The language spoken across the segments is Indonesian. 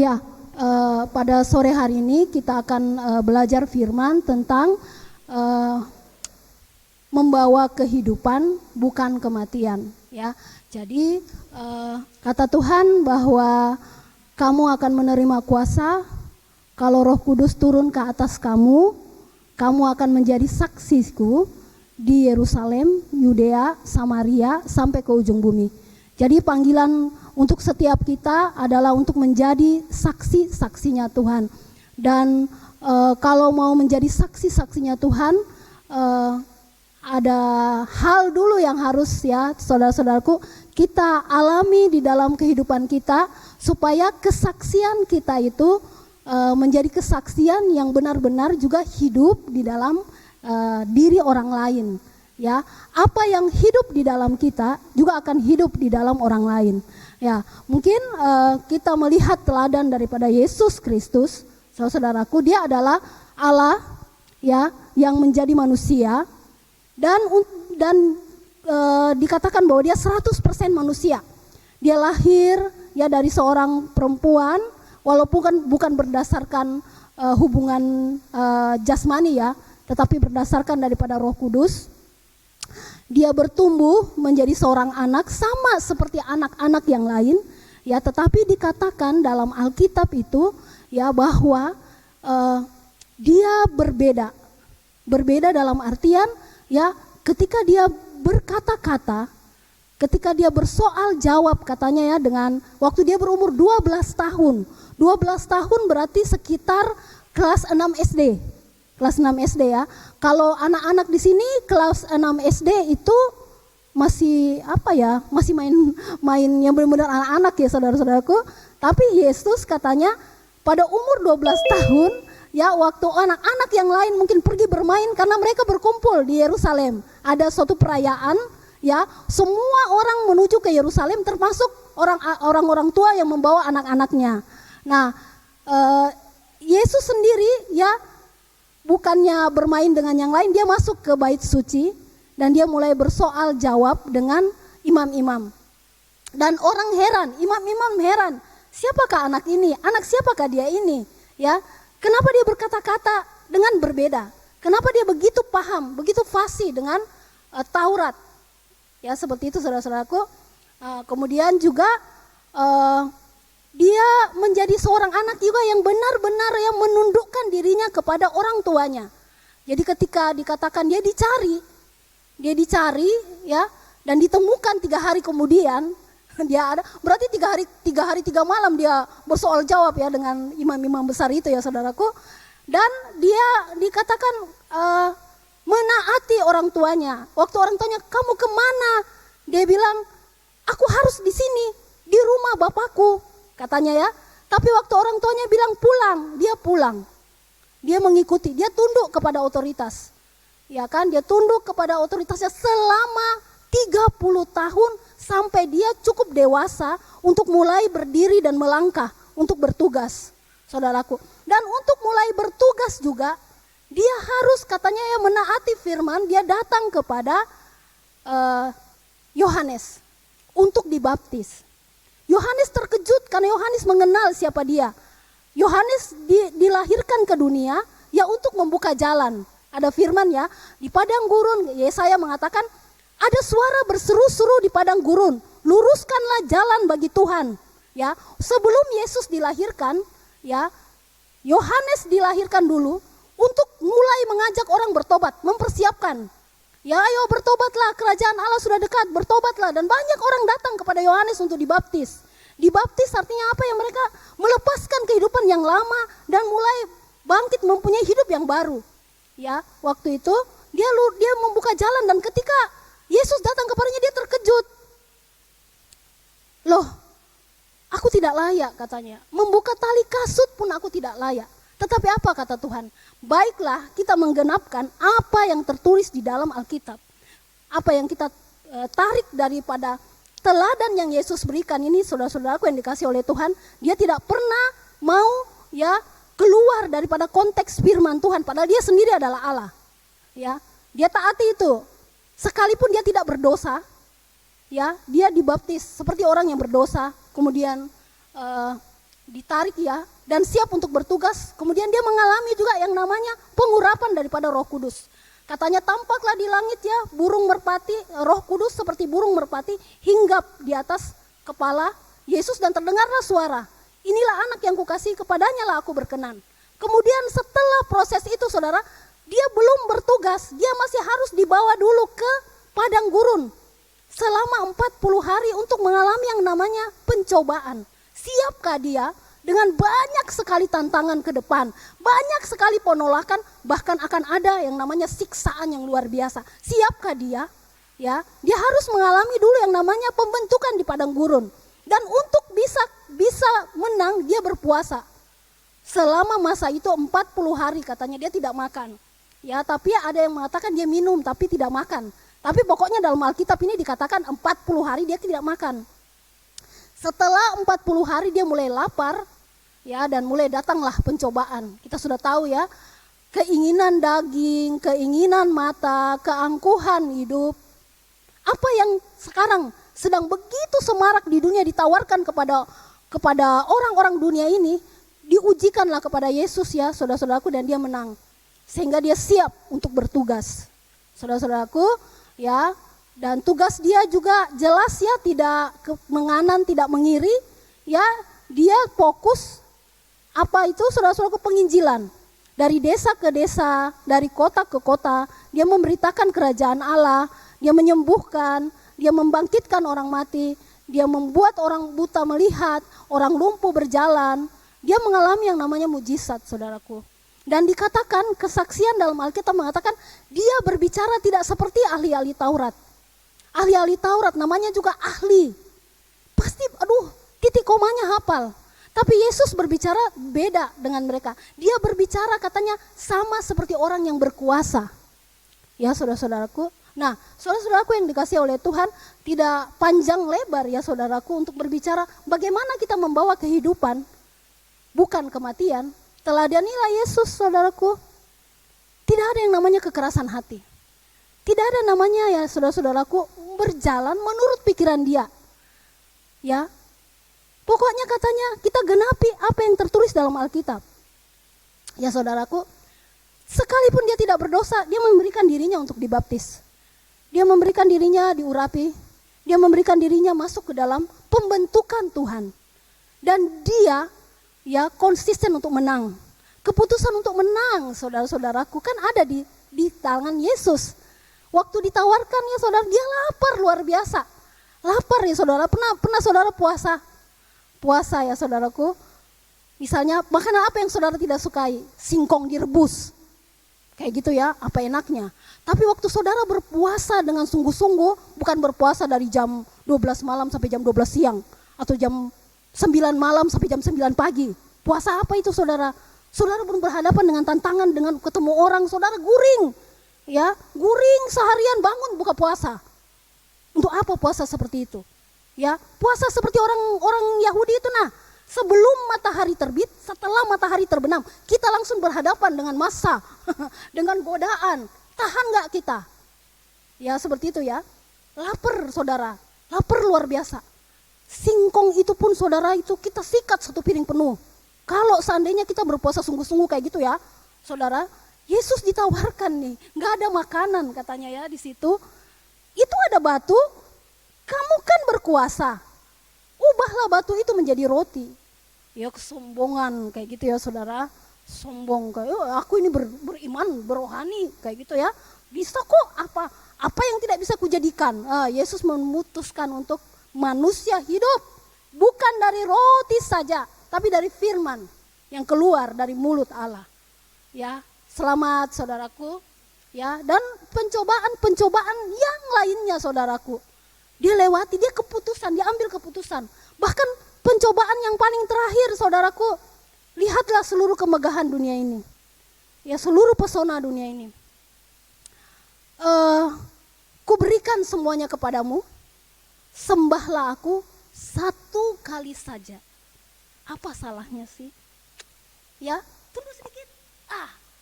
Ya, pada sore hari ini kita akan belajar firman tentang membawa kehidupan bukan kematian. Ya, jadi kata Tuhan bahwa kamu akan menerima kuasa kalau Roh Kudus turun ke atas kamu. Kamu akan menjadi saksiku di Yerusalem, Yudea, Samaria, sampai ke ujung bumi. Jadi panggilan untuk setiap kita adalah untuk menjadi saksi-saksinya Tuhan. Dan kalau mau menjadi saksi-saksinya Tuhan, ada hal dulu yang harus ya saudara-saudaraku kita alami di dalam kehidupan kita, supaya kesaksian kita itu menjadi kesaksian yang benar-benar juga hidup di dalam diri orang lain. Ya, apa yang hidup di dalam kita juga akan hidup di dalam orang lain. Ya, mungkin kita melihat teladan daripada Yesus Kristus, saudaraku, dia adalah Allah ya yang menjadi manusia dan dikatakan bahwa dia 100% manusia. Dia lahir ya dari seorang perempuan, walaupun bukan berdasarkan hubungan jasmani ya, tetapi berdasarkan daripada Roh Kudus. Dia bertumbuh menjadi seorang anak sama seperti anak-anak yang lain ya, tetapi dikatakan dalam Alkitab itu ya bahwa dia berbeda dalam artian ya, ketika dia berkata-kata, ketika dia bersoal jawab katanya ya, dengan waktu dia berumur 12 tahun. 12 tahun berarti sekitar kelas 6 SD. Kelas 6 SD ya. Kalau anak-anak di sini kelas 6 SD itu masih apa ya? Masih main yang benar-benar anak-anak ya saudara-saudaraku. Tapi Yesus katanya pada umur 12 tahun ya, waktu anak-anak yang lain mungkin pergi bermain karena mereka berkumpul di Yerusalem. Ada suatu perayaan ya, semua orang menuju ke Yerusalem termasuk orang-orang tua yang membawa anak-anaknya. Nah, Yesus sendiri ya bukannya bermain dengan yang lain, dia masuk ke bait suci dan dia mulai bersoal jawab dengan imam-imam. Dan orang heran, imam-imam heran, siapakah anak ini? Anak siapakah dia ini? Ya, kenapa dia berkata-kata dengan berbeda? Kenapa dia begitu paham, begitu fasih dengan Taurat? Ya, seperti itu saudara-saudaraku. Kemudian juga dia menjadi seorang anak juga yang benar-benar yang menundukkan dirinya kepada orang tuanya. Jadi ketika dikatakan dia dicari ya, dan ditemukan 3 hari kemudian dia ada, berarti 3 hari 3 malam dia bersoal jawab ya dengan imam-imam besar itu ya saudaraku. Dan dia dikatakan menaati orang tuanya. Waktu orang tuanya, kamu kemana? Dia bilang, aku harus di sini, di rumah bapakku. Katanya ya, tapi waktu orang tuanya bilang pulang, dia pulang. Dia mengikuti, dia tunduk kepada otoritas. Ya kan, dia tunduk kepada otoritasnya selama 30 tahun sampai dia cukup dewasa untuk mulai berdiri dan melangkah untuk bertugas, saudaraku. Dan untuk mulai bertugas juga, dia harus katanya ya menaati firman, dia datang kepada Yohanes untuk dibaptis. Yohanes terkejut karena Yohanes mengenal siapa dia. Yohanes dilahirkan ke dunia ya untuk membuka jalan. Ada firman ya, di padang gurun, Yesaya mengatakan ada suara berseru-seru di padang gurun, luruskanlah jalan bagi Tuhan. Ya, sebelum Yesus dilahirkan, ya, Yohanes dilahirkan dulu untuk mulai mengajak orang bertobat, mempersiapkan. Ya, ayo bertobatlah, kerajaan Allah sudah dekat, bertobatlah. Dan banyak orang datang kepada Yohanes untuk dibaptis. Dibaptis artinya apa? Yang mereka melepaskan kehidupan yang lama dan mulai bangkit mempunyai hidup yang baru. Ya, waktu itu dia membuka jalan, dan ketika Yesus datang kepadanya dia terkejut. Loh, aku tidak layak katanya. Membuka tali kasut pun aku tidak layak. Tetapi apa kata Tuhan? Baiklah kita menggenapkan apa yang tertulis di dalam Alkitab. Apa yang kita tarik daripada teladan yang Yesus berikan ini, saudara-saudaraku yang dikasih oleh Tuhan, dia tidak pernah mau ya keluar daripada konteks firman Tuhan, padahal dia sendiri adalah Allah. Ya, dia taati itu. Sekalipun dia tidak berdosa, ya, dia dibaptis seperti orang yang berdosa, kemudian ditarik ya, dan siap untuk bertugas. Kemudian dia mengalami juga yang namanya pengurapan daripada Roh Kudus. Katanya tampaklah di langit ya burung merpati, Roh Kudus seperti burung merpati hinggap di atas kepala Yesus dan terdengarlah suara, inilah anak yang kukasihi, kepadanya lah aku berkenan. Kemudian setelah proses itu saudara, dia belum bertugas, dia masih harus dibawa dulu ke padang gurun selama 40 hari untuk mengalami yang namanya pencobaan. Siapkah dia dengan banyak sekali tantangan ke depan, banyak sekali penolakan, bahkan akan ada yang namanya siksaan yang luar biasa. Siapkah dia? Ya, dia harus mengalami dulu yang namanya pembentukan di padang gurun. Dan untuk bisa menang dia berpuasa. Selama masa itu 40 hari katanya dia tidak makan. Ya, tapi ada yang mengatakan dia minum tapi tidak makan. Tapi pokoknya dalam Alkitab ini dikatakan 40 hari dia tidak makan. Setelah 40 hari dia mulai lapar, ya, dan mulai datanglah pencobaan. Kita sudah tahu ya, keinginan daging, keinginan mata, keangkuhan hidup. Apa yang sekarang sedang begitu semarak di dunia ditawarkan kepada orang-orang dunia ini, diujikanlah kepada Yesus ya, saudara-saudaraku, dan dia menang. Sehingga dia siap untuk bertugas. Saudara-saudaraku, ya, dan tugas dia juga jelas ya, tidak menganan, tidak mengiri, ya, dia fokus apa itu saudara-saudaraku, penginjilan. Dari desa ke desa, dari kota ke kota, dia memberitakan kerajaan Allah, dia menyembuhkan, dia membangkitkan orang mati, dia membuat orang buta melihat, orang lumpuh berjalan, dia mengalami yang namanya mujizat saudaraku. Dan dikatakan kesaksian dalam Alkitab mengatakan dia berbicara tidak seperti ahli-ahli Taurat. Ahli-ahli Taurat namanya juga ahli. Pasti titik komanya hafal. Tapi Yesus berbicara beda dengan mereka. Dia berbicara katanya sama seperti orang yang berkuasa. Ya saudara-saudaraku. Nah, saudara-saudaraku yang dikasihi oleh Tuhan, tidak panjang lebar ya saudaraku untuk berbicara bagaimana kita membawa kehidupan, bukan kematian. Teladanilah Yesus saudaraku. Tidak ada yang namanya kekerasan hati. Tidak ada namanya ya saudara-saudaraku berjalan menurut pikiran dia. Ya. Pokoknya katanya kita genapi apa yang tertulis dalam Alkitab. Ya saudaraku, sekalipun dia tidak berdosa, dia memberikan dirinya untuk dibaptis. Dia memberikan dirinya diurapi. Dia memberikan dirinya masuk ke dalam pembentukan Tuhan. Dan dia ya konsisten untuk menang. Keputusan untuk menang saudara-saudaraku kan ada di tangan Yesus. Waktu ditawarkan ya saudara, dia lapar luar biasa. Lapar ya saudara, pernah saudara puasa? Puasa ya saudaraku. Misalnya makanan apa yang saudara tidak sukai? Singkong direbus. Kayak gitu ya, apa enaknya. Tapi waktu saudara berpuasa dengan sungguh-sungguh, bukan berpuasa dari jam 12 malam sampai jam 12 siang. Atau jam 9 malam sampai jam 9 pagi. Puasa apa itu saudara? Saudara pun berhadapan dengan tantangan, dengan ketemu orang, saudara guring. Ya, guring seharian bangun buka puasa. Untuk apa puasa seperti itu? Ya, puasa seperti orang Yahudi itu sebelum matahari terbit, setelah matahari terbenam, kita langsung berhadapan dengan massa, dengan godaan. Tahan gak kita? Ya, seperti itu ya. Lapar saudara, lapar luar biasa. Singkong itu pun saudara itu kita sikat satu piring penuh. Kalau seandainya kita berpuasa sungguh-sungguh kayak gitu ya, saudara, Yesus ditawarkan nih, gak ada makanan katanya ya di situ. Itu ada batu, kamu kan berkuasa, ubahlah batu itu menjadi roti. Ya kesombongan kayak gitu ya saudara, sombong kayak aku ini beriman, berohani kayak gitu ya. Bisa kok apa yang tidak bisa kujadikan. Yesus memutuskan untuk manusia hidup bukan dari roti saja, tapi dari firman yang keluar dari mulut Allah. Ya, selamat saudaraku. Ya, dan pencobaan yang lainnya saudaraku. Dia lewati, dia ambil keputusan. Bahkan pencobaan yang paling terakhir saudaraku, lihatlah seluruh kemegahan dunia ini. Ya, seluruh pesona dunia ini. Kuberikan semuanya kepadamu, sembahlah aku satu kali saja. Apa salahnya sih? Ya, tunggu sedikit.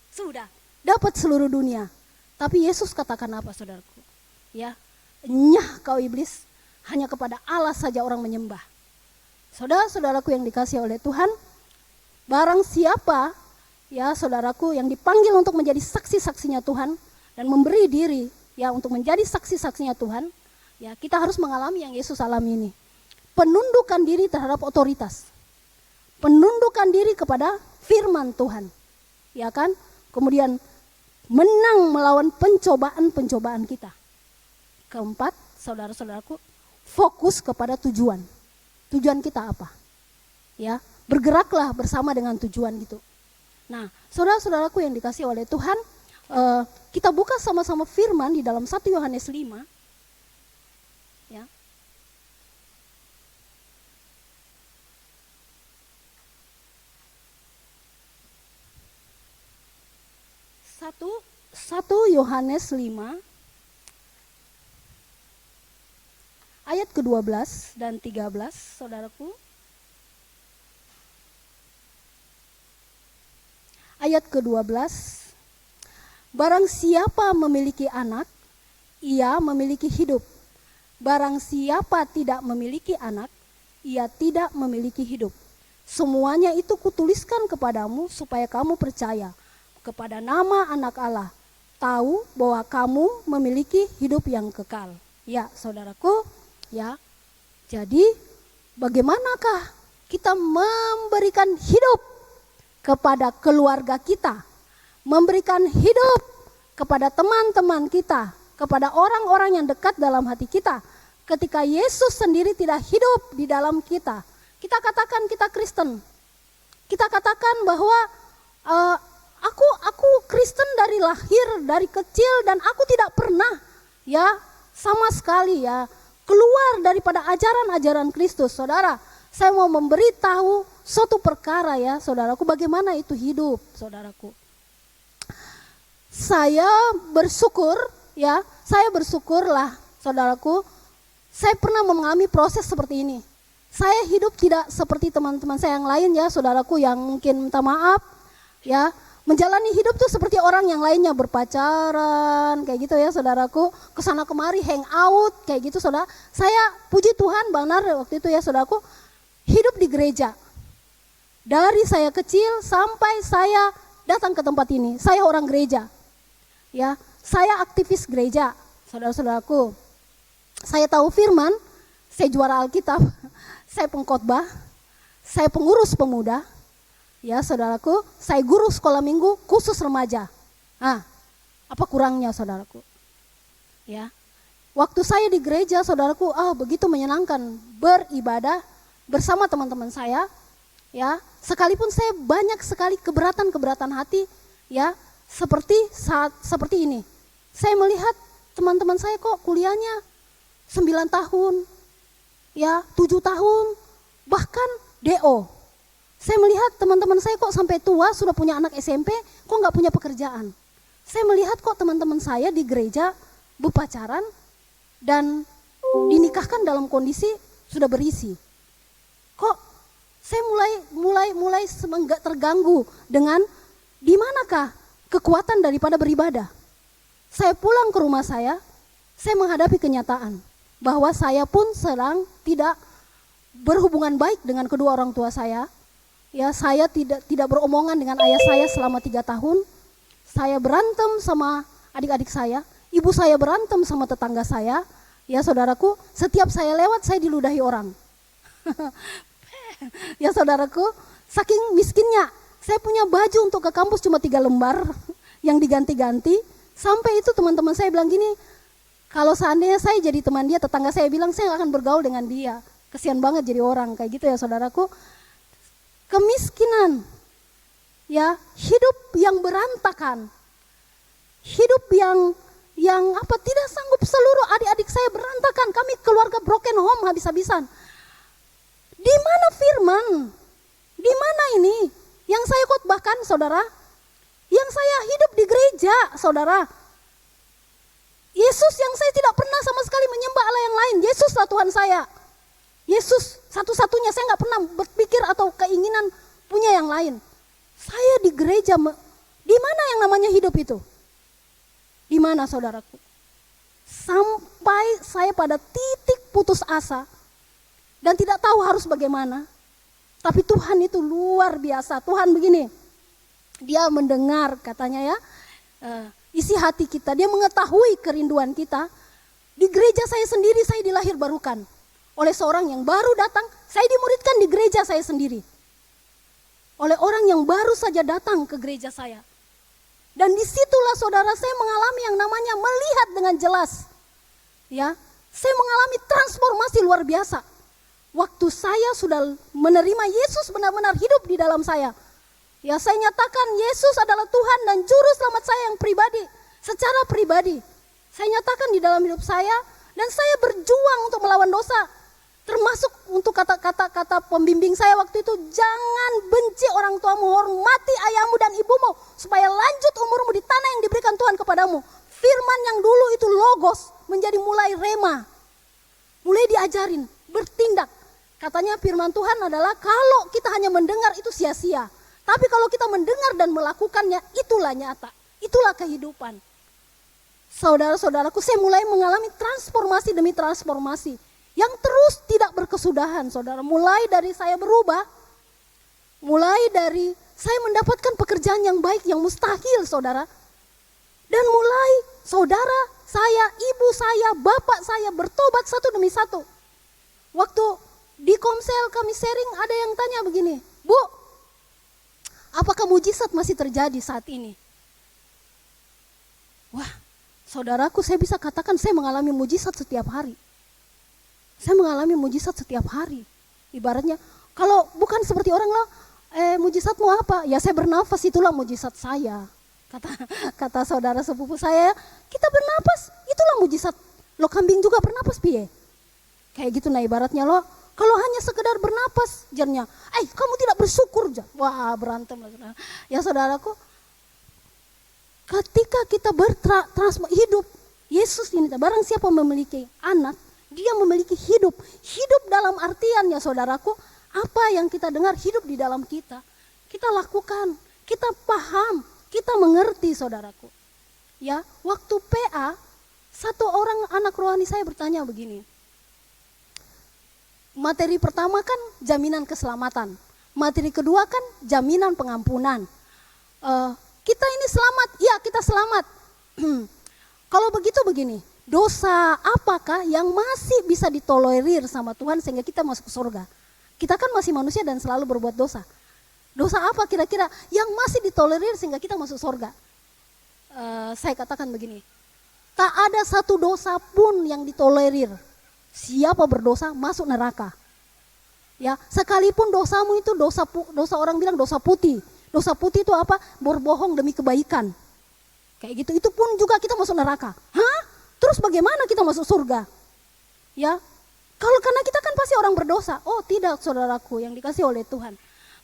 Sudah, dapat seluruh dunia. Tapi Yesus katakan apa saudaraku? Ya, nyah kau iblis, hanya kepada Allah saja orang menyembah. Saudara-saudaraku yang dikasihi oleh Tuhan, Barang siapa ya saudaraku yang dipanggil untuk menjadi saksi-saksinya Tuhan dan memberi diri ya untuk menjadi saksi-saksinya Tuhan, ya kita harus mengalami yang Yesus alami ini. Penundukan diri terhadap otoritas. Penundukan diri kepada firman Tuhan. Ya kan? Kemudian menang melawan pencobaan-pencobaan kita. Keempat, saudara-saudaraku, fokus kepada tujuan. Tujuan kita apa? Ya, bergeraklah bersama dengan tujuan gitu. Nah, saudara-saudaraku yang dikasih oleh Tuhan, kita buka sama-sama firman di dalam 1 Yohanes 5. Ya. Satu Yohanes 5 ayat ke-12 dan 13, saudaraku. Ayat ke-12, barang siapa memiliki anak, ia memiliki hidup. Barang siapa tidak memiliki anak, ia tidak memiliki hidup. Semuanya itu kutuliskan kepadamu supaya kamu percaya kepada nama anak Allah, tahu bahwa kamu memiliki hidup yang kekal. Ya, saudaraku, ya. Jadi, bagaimanakah kita memberikan hidup kepada keluarga kita, memberikan hidup kepada teman-teman kita, kepada orang-orang yang dekat dalam hati kita, ketika Yesus sendiri tidak hidup di dalam kita? Kita katakan kita Kristen, kita katakan bahwa aku Kristen dari lahir, dari kecil, dan aku tidak pernah ya sama sekali ya keluar daripada ajaran-ajaran Kristus. Saudara, saya mau memberitahu suatu perkara ya saudaraku, bagaimana itu hidup saudaraku. Saya bersyukur ya, saya bersyukurlah saudaraku, saya pernah mengalami proses seperti ini. Saya hidup tidak seperti teman-teman saya yang lain ya saudaraku, yang mungkin minta maaf ya, menjalani hidup tuh seperti orang yang lainnya, berpacaran kayak gitu ya saudaraku, kesana kemari hang out kayak gitu saudara. Saya puji Tuhan benar waktu itu ya saudaraku, hidup di gereja. Dari saya kecil sampai saya datang ke tempat ini, saya orang gereja. Ya, saya aktivis gereja, saudara-saudaraku. Saya tahu firman, saya juara Alkitab, saya pengkhotbah, saya pengurus pemuda. Ya, saudaraku, saya guru sekolah minggu khusus remaja. Apa kurangnya saudaraku? Ya. Waktu saya di gereja, saudaraku, begitu menyenangkan beribadah bersama teman-teman saya. Ya, sekalipun saya banyak sekali keberatan hati, ya, seperti ini. Saya melihat teman-teman saya kok kuliahnya 9 tahun, ya, 7 tahun, bahkan DO. Saya melihat teman-teman saya kok sampai tua sudah punya anak SMP, kok nggak punya pekerjaan. Saya melihat kok teman-teman saya di gereja berpacaran dan dinikahkan dalam kondisi sudah berisi. Kok saya mulai terganggu dengan di manakah kekuatan daripada beribadah. Saya pulang ke rumah saya menghadapi kenyataan bahwa saya pun sedang tidak berhubungan baik dengan kedua orang tua saya. Ya, saya tidak beromongan dengan ayah saya selama 3 tahun. Saya berantem sama adik-adik saya, ibu saya berantem sama tetangga saya. Ya saudaraku, setiap saya lewat saya diludahi orang. Ya saudaraku, saking miskinnya, saya punya baju untuk ke kampus cuma 3 lembar yang diganti-ganti. Sampai itu teman-teman saya bilang gini, kalau seandainya saya jadi teman dia, tetangga saya bilang saya gak akan bergaul dengan dia. Kesian banget jadi orang kayak gitu ya saudaraku. Kemiskinan, ya, hidup yang berantakan, hidup yang tidak sanggup, seluruh adik-adik saya berantakan, kami keluarga broken home habis-habisan. Di mana firman? Di mana ini? Yang saya khotbahkan saudara, yang saya hidup di gereja saudara. Yesus yang saya tidak pernah sama sekali menyembah Allah yang lain, Yesuslah Tuhan saya. Yesus satu-satunya, saya gak pernah berpikir atau keinginan punya yang lain. Saya di gereja, di mana yang namanya hidup itu? Di mana saudaraku? Sampai saya pada titik putus asa dan tidak tahu harus bagaimana. Tapi Tuhan itu luar biasa. Tuhan begini, dia mendengar katanya ya, isi hati kita. Dia mengetahui kerinduan kita. Di gereja saya sendiri saya dilahir barukan oleh seorang yang baru datang. Saya dimuridkan di gereja saya sendiri. Oleh orang yang baru saja datang ke gereja saya. Dan disitulah saudara saya mengalami yang namanya melihat dengan jelas. Ya, saya mengalami transformasi luar biasa. Waktu saya sudah menerima Yesus benar-benar hidup di dalam saya. Ya, saya nyatakan Yesus adalah Tuhan dan Juru Selamat saya yang pribadi. Secara pribadi, saya nyatakan di dalam hidup saya dan saya berjuang untuk melawan dosa. Termasuk untuk kata pembimbing saya waktu itu, jangan benci orang tuamu, hormati ayahmu dan ibumu, supaya lanjut umurmu di tanah yang diberikan Tuhan kepadamu. Firman yang dulu itu logos menjadi mulai rema, mulai diajarin, bertindak. Katanya firman Tuhan adalah kalau kita hanya mendengar itu sia-sia. Tapi kalau kita mendengar dan melakukannya, itulah nyata, itulah kehidupan. Saudara-saudaraku, saya mulai mengalami transformasi demi transformasi yang terus tidak berkesudahan, saudara. Mulai dari saya berubah, mulai dari saya mendapatkan pekerjaan yang baik, yang mustahil, saudara. Dan mulai saudara saya, ibu saya, bapak saya bertobat satu demi satu. Waktu di Komsel kami sharing, ada yang tanya begini, Bu, apakah mujizat masih terjadi saat ini? Wah, saudaraku, saya bisa katakan saya mengalami mujizat setiap hari. Saya mengalami mujizat setiap hari. Ibaratnya, kalau bukan seperti orang loh, mujizatmu apa? Ya saya bernafas, itulah mujizat saya. Kata saudara sepupu saya, kita bernapas, itulah mujizat. Lo kambing juga bernapas piye? Kayak gitu nah ibaratnya lo. Kalau hanya sekedar bernapas, jernya, kamu tidak bersyukur. Wah, berantem lah. Ya saudaraku, ketika kita hidup, Yesus ini, barang siapa memiliki anak, dia memiliki hidup. Hidup dalam artian ya saudaraku, apa yang kita dengar hidup di dalam kita. Kita lakukan, kita paham, kita mengerti saudaraku. Ya, waktu PA, satu orang anak rohani saya bertanya begini. Materi pertama kan jaminan keselamatan. Materi kedua kan jaminan pengampunan. Kita ini selamat, ya kita selamat. Kalau begitu begini, dosa apakah yang masih bisa ditolerir sama Tuhan sehingga kita masuk ke surga? Kita kan masih manusia dan selalu berbuat dosa. Dosa apa kira-kira yang masih ditolerir sehingga kita masuk surga? Saya katakan begini, tak ada satu dosa pun yang ditolerir. Siapa berdosa masuk neraka. Ya, sekalipun dosamu itu dosa orang bilang dosa putih. Dosa putih itu apa? Berbohong demi kebaikan. Kayak gitu, itu pun juga kita masuk neraka. Hah? Terus bagaimana kita masuk surga? Ya, kalau karena kita kan pasti orang berdosa. Oh tidak saudaraku yang dikasih oleh Tuhan.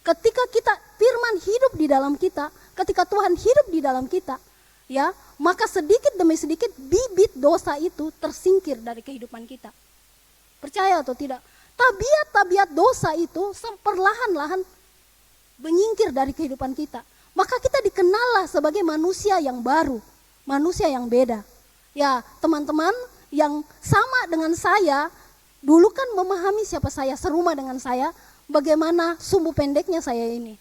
Ketika kita firman hidup di dalam kita, ketika Tuhan hidup di dalam kita, ya, maka sedikit demi sedikit bibit dosa itu tersingkir dari kehidupan kita. Percaya atau tidak? Tabiat-tabiat dosa itu perlahan-lahan menyingkir dari kehidupan kita. Maka kita dikenallah sebagai manusia yang baru, manusia yang beda. Ya, teman-teman yang sama dengan saya, dulu kan memahami siapa saya, serumah dengan saya, bagaimana sumbu pendeknya saya ini.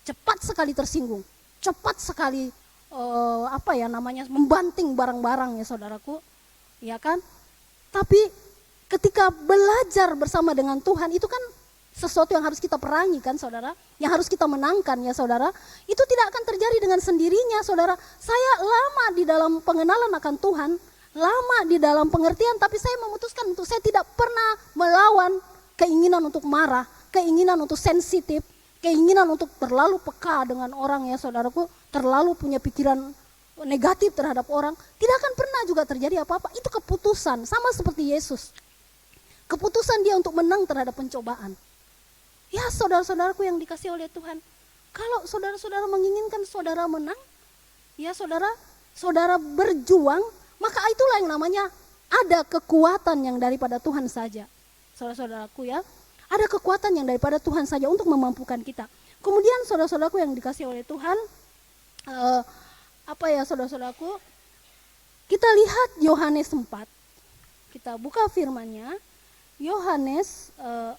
Cepat sekali tersinggung, cepat sekali membanting barang-barang ya saudaraku. Ya kan? Tapi ketika belajar bersama dengan Tuhan itu kan sesuatu yang harus kita perangi kan saudara, yang harus kita menangkan ya saudara. Itu tidak akan terjadi dengan sendirinya saudara. Saya lama di dalam pengenalan akan Tuhan, lama di dalam pengertian, tapi saya memutuskan untuk saya tidak pernah melawan keinginan untuk marah, keinginan untuk sensitif, keinginan untuk terlalu peka dengan orang ya saudaraku, terlalu punya pikiran negatif terhadap orang. Tidak akan pernah juga terjadi apa-apa. Itu keputusan, sama seperti Yesus. Keputusan dia untuk menang terhadap pencobaan. Ya saudara-saudaraku yang dikasih oleh Tuhan, kalau saudara-saudara menginginkan saudara menang, ya saudara berjuang, maka itulah yang namanya ada kekuatan yang daripada Tuhan saja. Saudara-saudaraku ya, ada kekuatan yang daripada Tuhan saja untuk memampukan kita. Kemudian saudara-saudaraku yang dikasih oleh Tuhan, saudara-saudaraku, kita lihat Yohanes 4. Kita buka firman-Nya, Yohanes 4.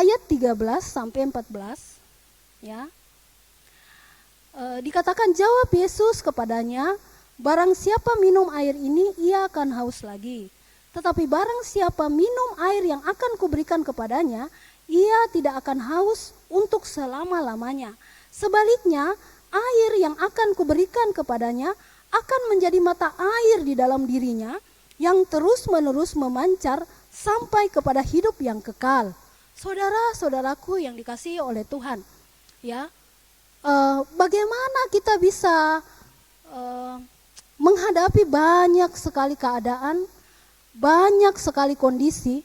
ayat 13 sampai 14 ya. Dikatakan, jawab Yesus kepadanya, barang siapa minum air ini ia akan haus lagi. Tetapi barang siapa minum air yang akan kuberikan kepadanya, ia tidak akan haus untuk selama-lamanya. Sebaliknya, air yang akan kuberikan kepadanya akan menjadi mata air di dalam dirinya yang terus-menerus memancar sampai kepada hidup yang kekal. Saudara-saudaraku yang dikasihi oleh Tuhan, ya, bagaimana kita bisa menghadapi banyak sekali keadaan, banyak sekali kondisi,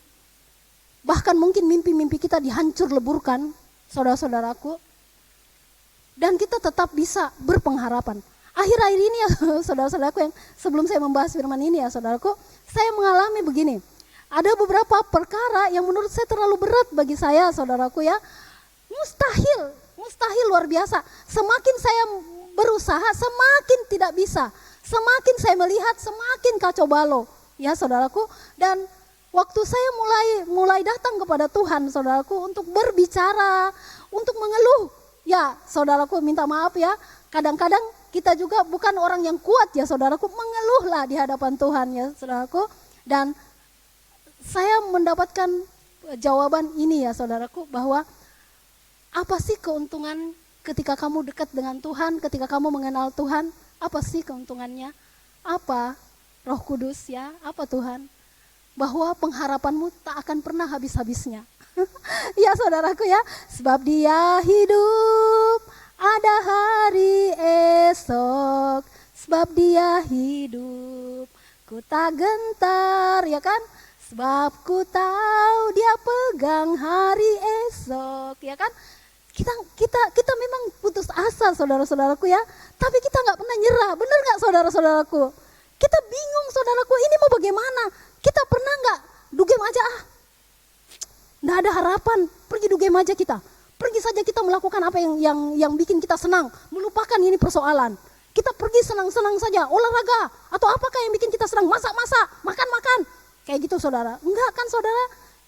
bahkan mungkin mimpi-mimpi kita dihancur leburkan, saudara-saudaraku, dan kita tetap bisa berpengharapan. Akhir-akhir ini ya saudara-saudaraku, yang sebelum saya membahas firman ini ya saudaraku, saya mengalami begini. Ada beberapa perkara yang menurut saya terlalu berat bagi saya saudaraku ya. Mustahil luar biasa. Semakin saya berusaha, semakin tidak bisa. Semakin saya melihat, semakin kacau balau. Ya saudaraku, dan waktu saya mulai datang kepada Tuhan saudaraku untuk berbicara, untuk mengeluh. Ya saudaraku, minta maaf ya, kadang-kadang kita juga bukan orang yang kuat ya saudaraku, mengeluhlah di hadapan Tuhan ya saudaraku. Dan saya mendapatkan jawaban ini ya saudaraku, bahwa apa sih keuntungan ketika kamu dekat dengan Tuhan, ketika kamu mengenal Tuhan, apa sih keuntungannya? Apa? Roh Kudus ya, apa Tuhan? Bahwa pengharapanmu tak akan pernah habis-habisnya. Ya saudaraku ya, sebab Dia hidup, ada hari esok. Sebab Dia hidup, ku tak gentar, ya kan? Sebab ku tahu Dia pegang hari esok, ya kan? Kita memang putus asa saudara-saudaraku ya, tapi kita nggak pernah nyerah, bener nggak saudara-saudaraku? Kita bingung saudaraku, ini mau bagaimana? Kita pernah nggak dugem aja nggak ada harapan, pergi dugem aja kita. Pergi saja kita melakukan apa yang bikin kita senang, melupakan ini persoalan. Kita pergi senang-senang saja, olahraga atau apakah yang bikin kita senang, masak-masak, makan-makan. Kayak gitu saudara. Enggak kan saudara?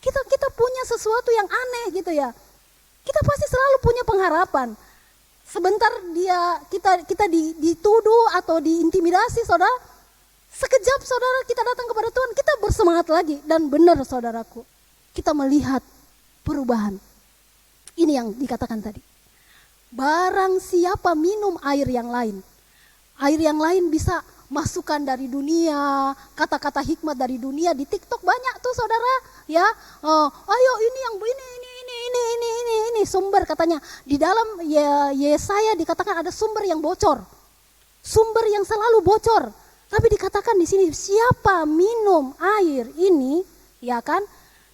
Kita punya sesuatu yang aneh gitu ya. Kita pasti selalu punya pengharapan. Sebentar kita dituduh atau diintimidasi saudara, sekejap saudara kita datang kepada Tuhan, kita bersemangat lagi. Dan benar saudaraku, kita melihat perubahan. Ini yang dikatakan tadi. Barang siapa minum air yang lain bisa masukan dari dunia, kata-kata hikmat dari dunia. Di TikTok banyak tuh saudara ya. Ayo ini yang ini sumber katanya. Di dalam Yesaya dikatakan ada sumber yang bocor. Sumber yang selalu bocor. Tapi dikatakan di sini, siapa minum air ini, ya kan,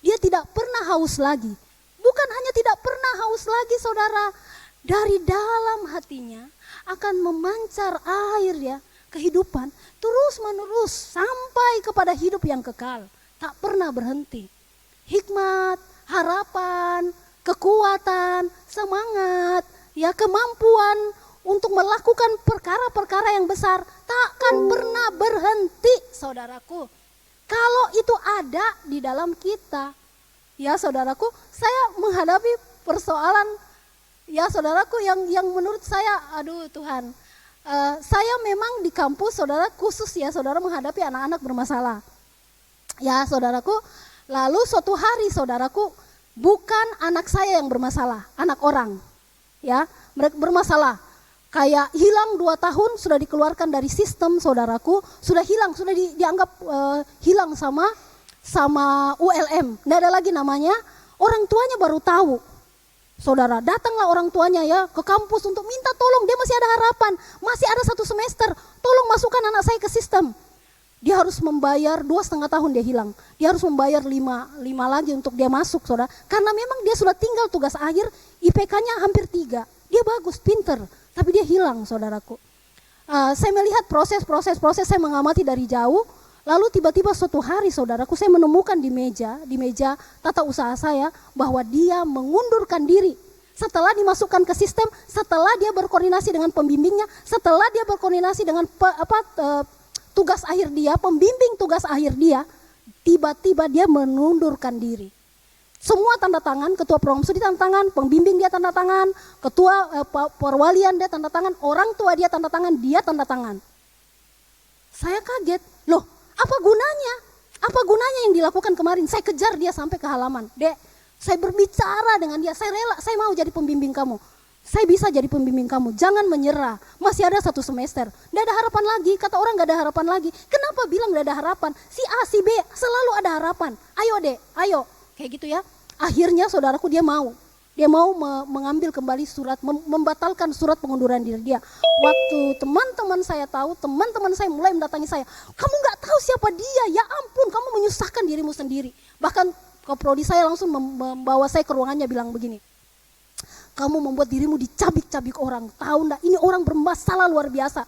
dia tidak pernah haus lagi. Bukan hanya tidak pernah haus lagi saudara, dari dalam hatinya akan memancar air ya, kehidupan terus menerus sampai kepada hidup yang kekal, tak pernah berhenti. Hikmat, harapan, kekuatan, semangat, ya kemampuan untuk melakukan perkara-perkara yang besar takkan pernah berhenti saudaraku. Kalau itu ada di dalam kita, ya saudaraku, saya menghadapi persoalan ya saudaraku yang menurut saya, aduh Tuhan, saya memang di kampus saudara khusus ya saudara menghadapi anak-anak bermasalah. Ya saudaraku, lalu suatu hari saudaraku, bukan anak saya yang bermasalah, anak orang, ya mereka bermasalah. Kayak hilang 2 tahun sudah dikeluarkan dari sistem saudaraku, sudah hilang, sudah dianggap hilang sama ULM, tidak ada lagi namanya. Orang tuanya baru tahu, saudara, datanglah orang tuanya ya ke kampus untuk minta tolong, dia masih ada harapan, masih ada 1 semester, tolong masukkan anak saya ke sistem. Dia harus membayar 2,5 tahun dia hilang, dia harus membayar 5 lagi untuk dia masuk saudara, karena memang dia sudah tinggal tugas akhir, IPK-nya hampir 3, dia bagus, pinter. Tapi dia hilang saudaraku. Saya melihat proses, saya mengamati dari jauh. Lalu tiba-tiba suatu hari saudaraku, saya menemukan di meja tata usaha saya, bahwa dia mengundurkan diri. Setelah dimasukkan ke sistem, setelah dia berkoordinasi dengan pembimbingnya, setelah dia berkoordinasi dengan tugas akhir dia, pembimbing tugas akhir dia, tiba-tiba dia mengundurkan diri. Semua tanda tangan, ketua promsu dia tanda tangan, pembimbing dia tanda tangan, ketua perwalian dia tanda tangan, orang tua dia tanda tangan. Saya kaget, loh apa gunanya? Apa gunanya yang dilakukan kemarin? Saya kejar dia sampai ke halaman. Dek, saya berbicara dengan dia, saya rela, saya mau jadi pembimbing kamu. Saya bisa jadi pembimbing kamu, jangan menyerah. Masih ada 1 semester, tidak ada harapan lagi. Kata orang gak ada harapan lagi. Kenapa bilang gak ada harapan? Si A, si B selalu ada harapan. Ayo dek, ayo. Kayak gitu ya. Akhirnya saudaraku dia mau mengambil kembali surat, membatalkan surat pengunduran diri dia. Waktu teman-teman saya tahu, teman-teman saya mulai mendatangi saya. Kamu gak tahu siapa dia, ya ampun kamu menyusahkan dirimu sendiri. Bahkan Prodi saya langsung membawa saya ke ruangannya bilang begini. Kamu membuat dirimu dicabik-cabik orang, tahu enggak? Ini orang bermasalah luar biasa.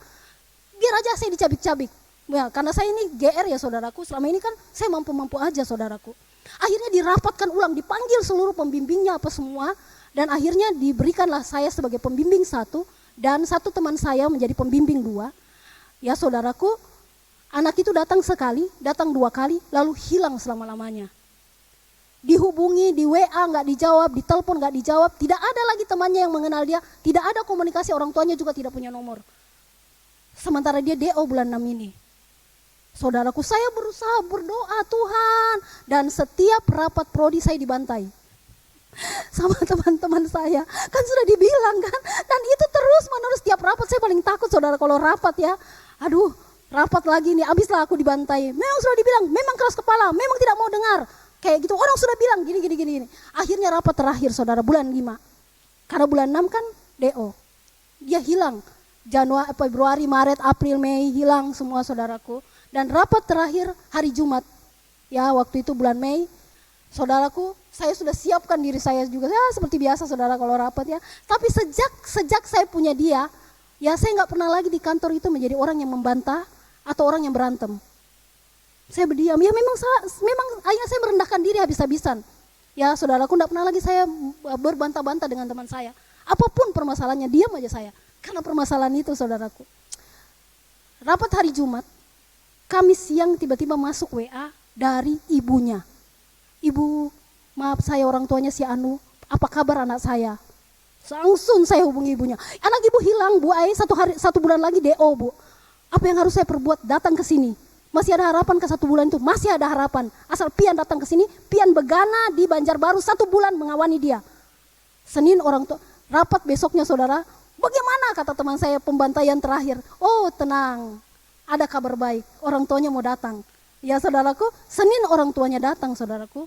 Biar aja saya dicabik-cabik. Ya, karena saya ini GR ya saudaraku, selama ini kan saya mampu-mampu aja saudaraku. Akhirnya dirapatkan ulang, dipanggil seluruh pembimbingnya apa semua. Dan akhirnya diberikanlah saya sebagai pembimbing 1 dan 1 teman saya menjadi pembimbing 2. Ya saudaraku, anak itu datang sekali, datang 2 kali, lalu hilang selama-lamanya. Dihubungi, di WA nggak dijawab, di telepon nggak dijawab, tidak ada lagi temannya yang mengenal dia, tidak ada komunikasi, orang tuanya juga tidak punya nomor. Sementara dia DO bulan 6 ini. Saudaraku, saya berusaha berdoa Tuhan, dan setiap rapat prodi saya dibantai sama teman-teman saya, kan sudah dibilang kan, dan itu terus menerus tiap rapat. Saya paling takut saudara kalau rapat ya, aduh rapat lagi nih, abislah aku dibantai. Memang sudah dibilang, memang keras kepala, memang tidak mau dengar. Kayak gitu, orang sudah bilang gini. Akhirnya rapat terakhir saudara bulan 5. Karena bulan 6 kan DO. Dia hilang. Januari, Februari, Maret, April, Mei hilang semua saudaraku. Dan rapat terakhir hari Jumat. Ya waktu itu bulan Mei. Saudaraku, saya sudah siapkan diri saya juga. Ya seperti biasa saudara kalau rapat ya. Tapi sejak saya punya dia, ya saya nggak pernah lagi di kantor itu menjadi orang yang membantah atau orang yang berantem. Saya berdiam, ya memang akhirnya saya merendahkan diri habis-habisan. Ya saudaraku, tidak pernah lagi saya berbantah-bantah dengan teman saya. Apapun permasalahannya, diam aja saya. Karena permasalahan itu saudaraku. Rapat hari Jumat, Kamis siang tiba-tiba masuk WA dari ibunya. Ibu, maaf saya orang tuanya si Anu, apa kabar anak saya? Langsung saya hubungi ibunya. Anak ibu hilang Bu Ai, 1 bulan lagi DO Bu. Apa yang harus saya perbuat? Datang ke sini. Masih ada harapan ke 1 bulan itu, masih ada harapan. Asal Pian datang ke sini, Pian begana di Banjarbaru 1 bulan mengawani dia. Senin orang tua, rapat besoknya saudara, bagaimana kata teman saya pembantaian terakhir? Oh tenang, ada kabar baik, orang tuanya mau datang. Ya saudaraku, Senin orang tuanya datang saudaraku.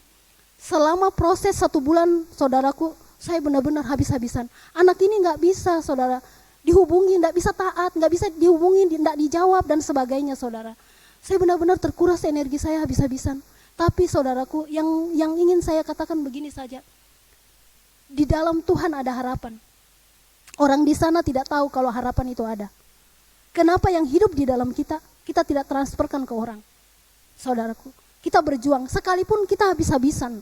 Selama proses 1 bulan saudaraku, saya benar-benar habis-habisan. Anak ini gak bisa saudara, dihubungi, gak bisa taat, gak bisa dihubungi, gak dijawab dan sebagainya saudara. Saya benar-benar terkuras energi saya habis-habisan. Tapi saudaraku, yang ingin saya katakan begini saja. Di dalam Tuhan ada harapan. Orang di sana tidak tahu kalau harapan itu ada. Kenapa yang hidup di dalam kita tidak transferkan ke orang. Saudaraku, kita berjuang sekalipun kita habis-habisan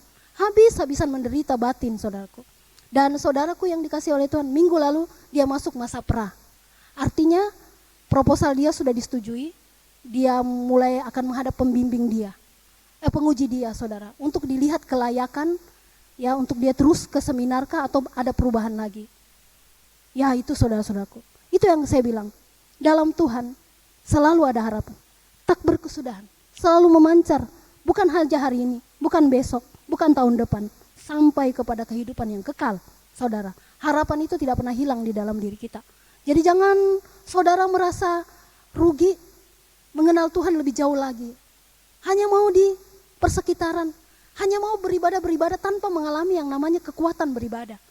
menderita batin saudaraku. Dan saudaraku yang dikasih oleh Tuhan, minggu lalu dia masuk masa pra. Artinya proposal dia sudah disetujui. Dia mulai akan menghadap pembimbing dia, penguji dia saudara, untuk dilihat kelayakan, ya untuk dia terus ke seminar kah atau ada perubahan lagi. Ya itu saudara-saudaraku, itu yang saya bilang, dalam Tuhan selalu ada harapan, tak berkesudahan, selalu memancar, bukan hanya hari ini, bukan besok, bukan tahun depan, sampai kepada kehidupan yang kekal saudara. Harapan itu tidak pernah hilang di dalam diri kita. Jadi jangan saudara merasa rugi mengenal Tuhan lebih jauh lagi. Hanya mau di persekitaran, hanya mau beribadah tanpa mengalami yang namanya kekuatan beribadah.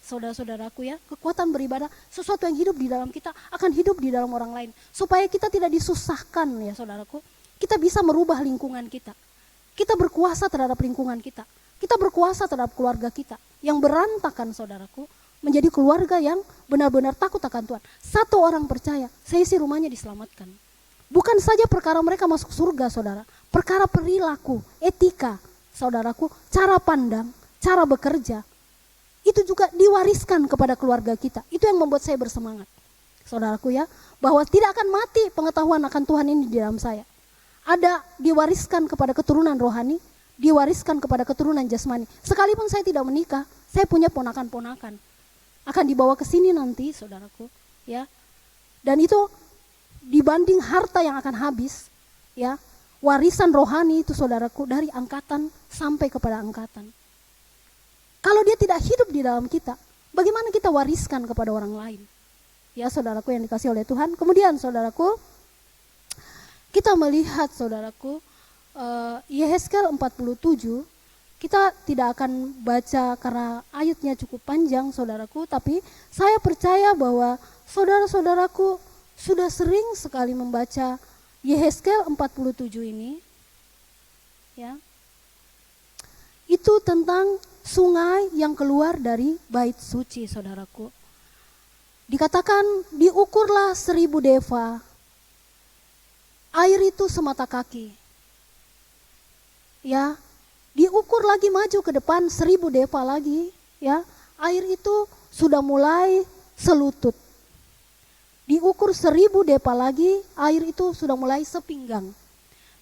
Saudara-saudaraku ya, kekuatan beribadah, sesuatu yang hidup di dalam kita akan hidup di dalam orang lain. Supaya kita tidak disusahkan ya saudaraku, kita bisa merubah lingkungan kita. Kita berkuasa terhadap lingkungan kita. Kita berkuasa terhadap keluarga kita. Yang berantakan saudaraku, menjadi keluarga yang benar-benar takut akan Tuhan. 1 orang percaya, seisi rumahnya diselamatkan. Bukan saja perkara mereka masuk surga saudara, perkara perilaku, etika saudaraku, cara pandang, cara bekerja, itu juga diwariskan kepada keluarga kita. Itu yang membuat saya bersemangat saudaraku ya, bahwa tidak akan mati pengetahuan akan Tuhan ini di dalam saya. Ada diwariskan kepada keturunan rohani, diwariskan kepada keturunan jasmani. Sekalipun saya tidak menikah, saya punya ponakan-ponakan. Akan dibawa ke sini nanti, saudaraku, ya. Dan itu dibanding harta yang akan habis, ya. Warisan rohani itu, saudaraku, dari angkatan sampai kepada angkatan. Kalau dia tidak hidup di dalam kita, bagaimana kita wariskan kepada orang lain? Ya, saudaraku yang dikasih oleh Tuhan. Kemudian, saudaraku, kita melihat, saudaraku, Yehezkel 47, kita tidak akan baca karena ayatnya cukup panjang, saudaraku, tapi saya percaya bahwa saudara-saudaraku sudah sering sekali membaca Yehezkel 47 ini, ya. Itu tentang sungai yang keluar dari bait suci, saudaraku. Dikatakan diukurlah 1000 deva, air itu semata kaki. Ya, diukur lagi maju ke depan 1000 deva lagi, ya. Air itu sudah mulai selutut. Diukur 1000 deva lagi, air itu sudah mulai sepinggang.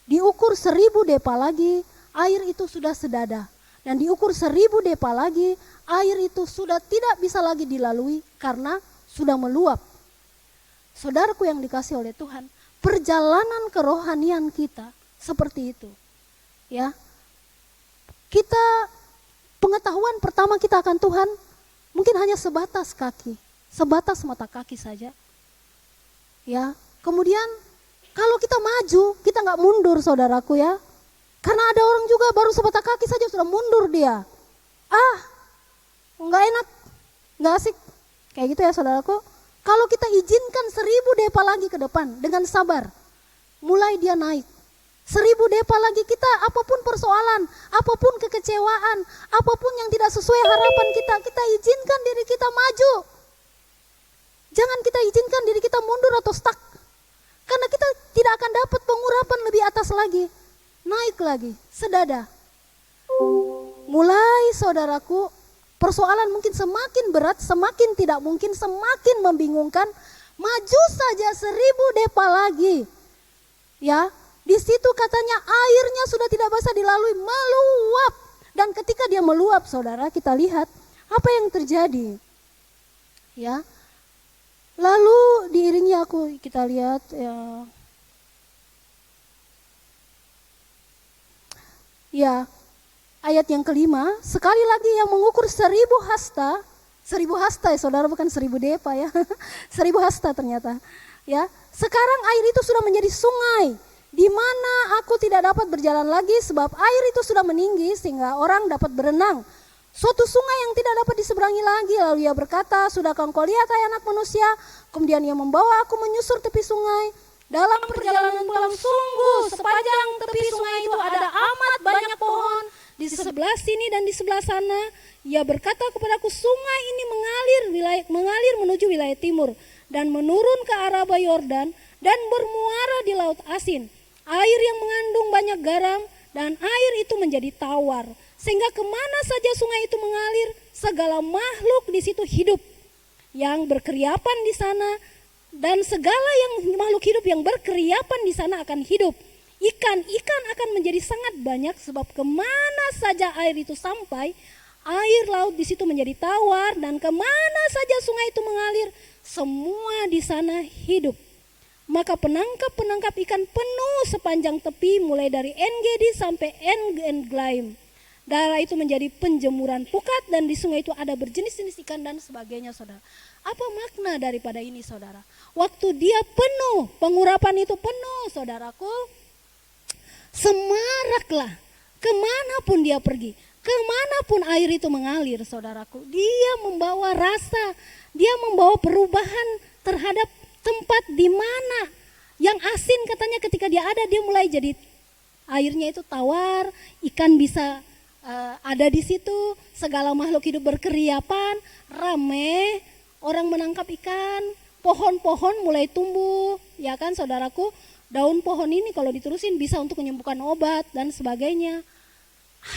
Diukur 1000 deva lagi, air itu sudah sedada. Dan diukur 1000 deva lagi, air itu sudah tidak bisa lagi dilalui karena sudah meluap. Saudaraku yang dikasih oleh Tuhan, perjalanan kerohanian kita seperti itu. Ya. Kita, pengetahuan pertama kita akan Tuhan mungkin hanya sebatas kaki, sebatas mata kaki saja. Ya. Kemudian kalau kita maju, kita nggak mundur, saudaraku, ya. Karena ada orang juga baru sebatas kaki saja sudah mundur dia. Nggak enak, nggak asik. Kayak gitu ya, saudaraku. Kalau kita izinkan 1000 deva lagi ke depan dengan sabar, mulai dia naik. 1000 deva lagi, kita apapun persoalan, apapun kekecewaan, apapun yang tidak sesuai harapan kita izinkan diri kita maju. Jangan kita izinkan diri kita mundur atau stuck. Karena kita tidak akan dapat pengurapan lebih atas lagi. Naik lagi, sedada. Mulai, saudaraku, persoalan mungkin semakin berat, semakin tidak mungkin, semakin membingungkan. Maju saja 1000 deva lagi. Ya, di situ katanya airnya sudah tidak bisa dilalui, meluap. Dan ketika dia meluap, saudara, kita lihat apa yang terjadi. Ya. Lalu diiringi kita lihat, ya. Ya, ayat yang kelima, sekali lagi yang mengukur 1000 hasta, 1000 hasta ya saudara, bukan 1000 deva ya, 1000 hasta ternyata. Ya, sekarang air itu sudah menjadi sungai, di mana aku tidak dapat berjalan lagi sebab air itu sudah meninggi sehingga orang dapat berenang. Suatu sungai yang tidak dapat diseberangi lagi. Lalu ia berkata, sudahkah engkau lihat hai anak manusia? Kemudian ia membawa aku menyusur tepi sungai. Dalam perjalanan pulang sungguh sepanjang tepi sungai itu ada amat banyak pohon di sebelah sini dan di sebelah sana. Ia berkata kepadaku, sungai ini mengalir menuju wilayah timur dan menurun ke arah Yordan dan bermuara di Laut Asin. Air yang mengandung banyak garam dan air itu menjadi tawar. Sehingga kemana saja sungai itu mengalir, segala makhluk di situ hidup yang berkeriapan di sana. Dan segala yang makhluk hidup yang berkeriapan di sana akan hidup. Ikan akan menjadi sangat banyak sebab kemana saja air itu sampai, air laut di situ menjadi tawar dan kemana saja sungai itu mengalir, semua di sana hidup. Maka penangkap ikan penuh sepanjang tepi mulai dari En-Gedi sampai En-Glaim. Darah itu menjadi penjemuran pukat dan di sungai itu ada berjenis-jenis ikan dan sebagainya, saudara. Apa makna daripada ini, saudara? Waktu dia penuh, pengurapan itu penuh, saudaraku, semaraklah kemanapun dia pergi, kemanapun air itu mengalir, saudaraku. Dia membawa rasa, dia membawa perubahan terhadap tempat di mana yang asin katanya ketika dia ada, dia mulai jadi airnya itu tawar, ikan bisa ada di situ, segala makhluk hidup berkeriapan, ramai, orang menangkap ikan, pohon-pohon mulai tumbuh, ya kan saudaraku, daun pohon ini kalau diterusin bisa untuk menyembuhkan obat dan sebagainya.